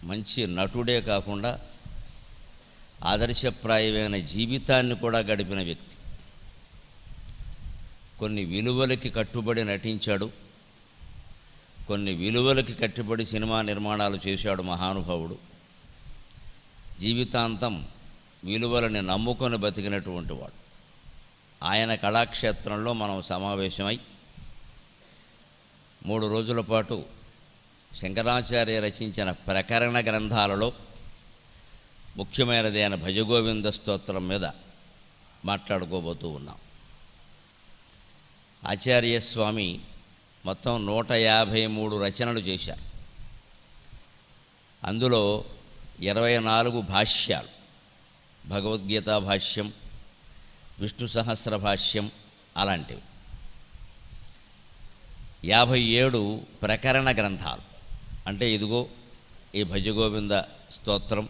మంచి నటుడే కాకుండా ఆదర్శప్రాయమైన జీవితాన్ని కూడా గడిపిన వ్యక్తి. కొన్ని విలువలకి కట్టుబడి నటించాడు, కొన్ని విలువలకి కట్టుబడి సినిమా నిర్మాణాలు చేశాడు మహానుభావుడు. జీవితాంతం విలువలని నమ్ముకొని బతికినటువంటి వాడు. ఆయన కళాక్షేత్రంలో మనం సమావేశమై 3 రోజుల పాటు శంకరాచార్య రచించిన ప్రకరణ గ్రంథాలలో ముఖ్యమైనది అయిన భజగోవింద స్తోత్రం మీద మాట్లాడుకోబోతూ ఉన్నాం. ఆచార్యస్వామి మొత్తం 153 రచనలు చేశారు. అందులో 24 భాష్యాలు, భగవద్గీత భాష్యం, విష్ణు సహస్ర భాష్యం అలాంటివి. 57 ప్రకరణ గ్రంథాలు. అంటే ఇదిగో ఈ భజగోవింద స్తోత్రం,